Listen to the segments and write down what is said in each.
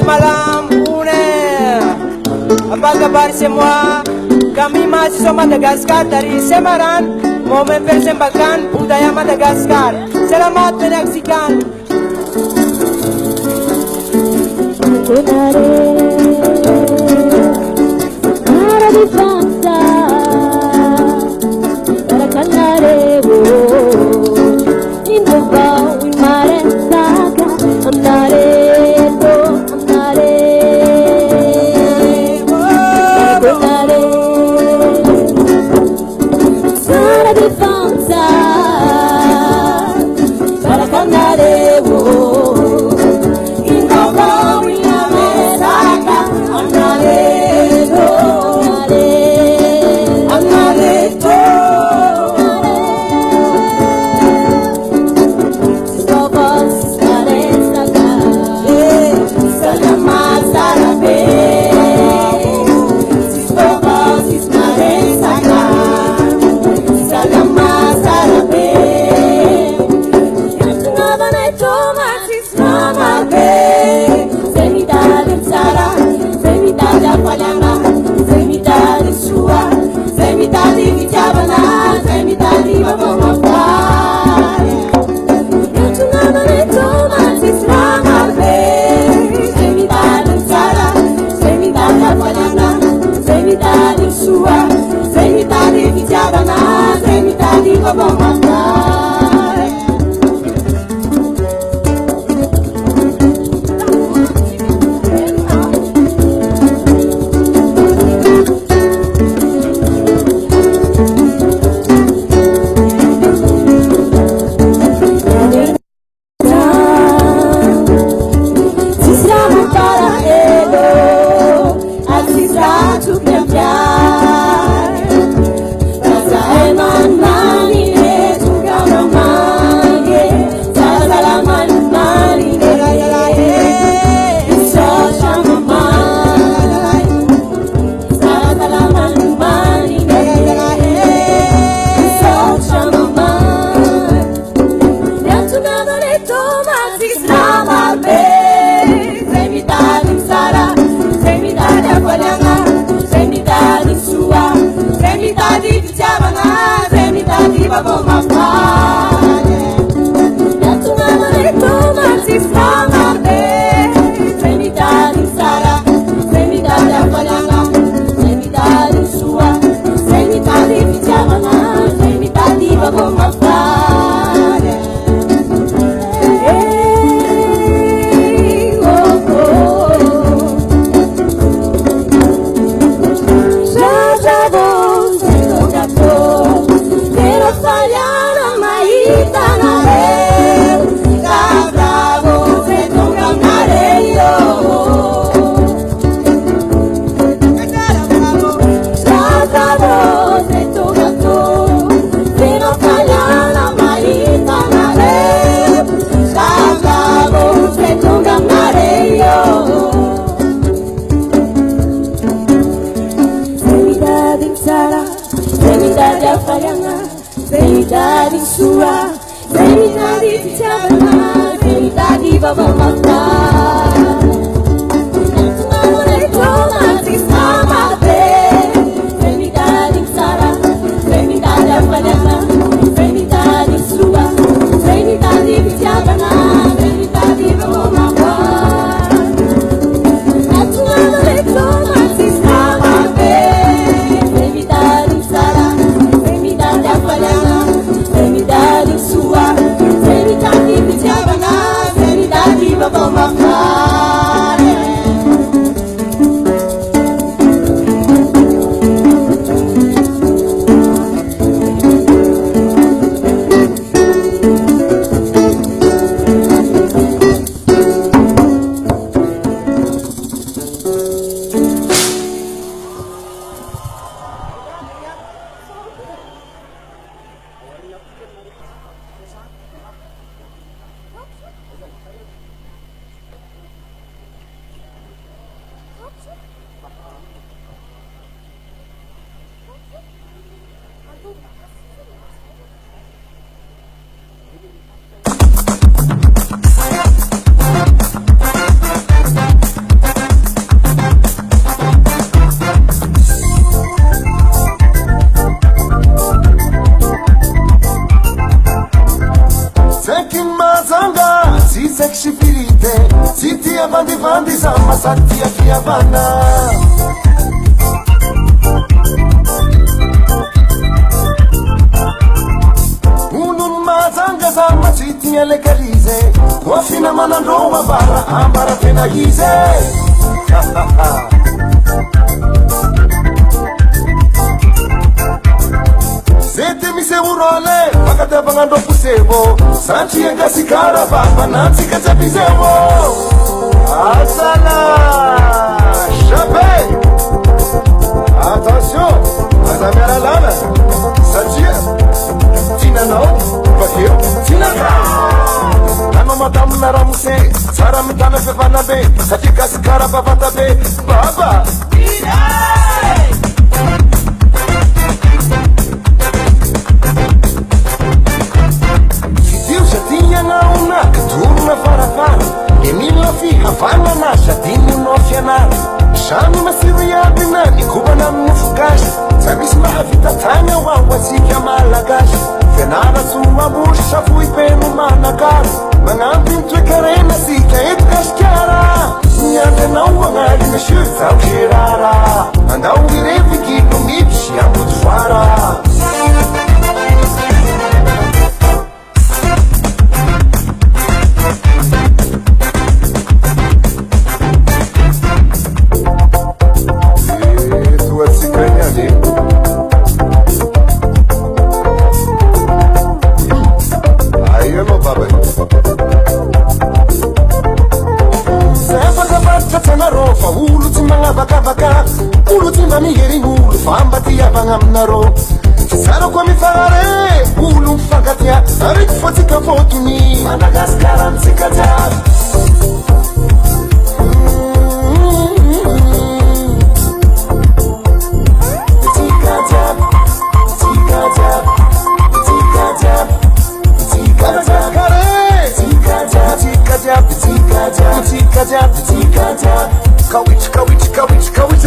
malam Apa kabar semua? Kami mahasiswa Madagaskar dari Semarang mau mempersembahkan budaya Madagaskar. Selamat menyaksikan. Mama. ambarafenahize zete mise urole makatavangandokusevo sanchiengasikara vapanantsikajapizevo asala chape attention azamiaralana satria tinanao vakeo tinaka anao mataminaramose tsara mitana fefana be satria gasikara bavata be baba idiusatianaona katorona farafara le mila fihavanana sadinonao fianara samy masiriabina nikobana aminofokasy za misy mahavitatany ao atsika malagasy fianara tsomabory safoipeno manakary magnampy nitoekarena sika eto gasikara miandranao agnary monsieur zao gerara andao irevykino mipsy ambodofoara olo tsy magnavakavaka olo tsy mba miherin'olo famba tiavagna aminarô tsy tsara koa mifagnare olo mifankatia araiky fotsika fotony madagasikara amitsika jiaby tika jiaby tika jiaby tika jiaby tika madagasikare tika jiaby tika jiaby tika jiaby tika jiaby tika jiaby Kawich, kawich, kawich, kawich,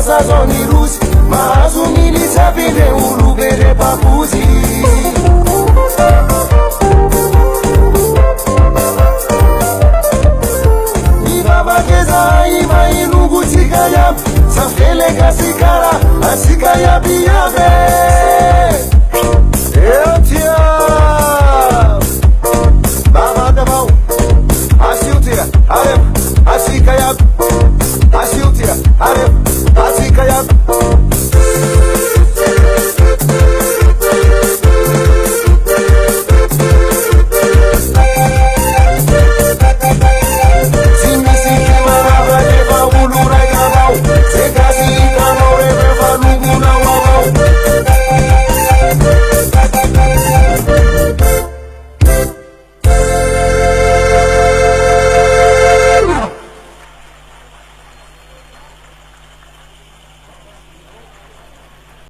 Sazoni rusi, maazumili sapinde ulubere papuzi.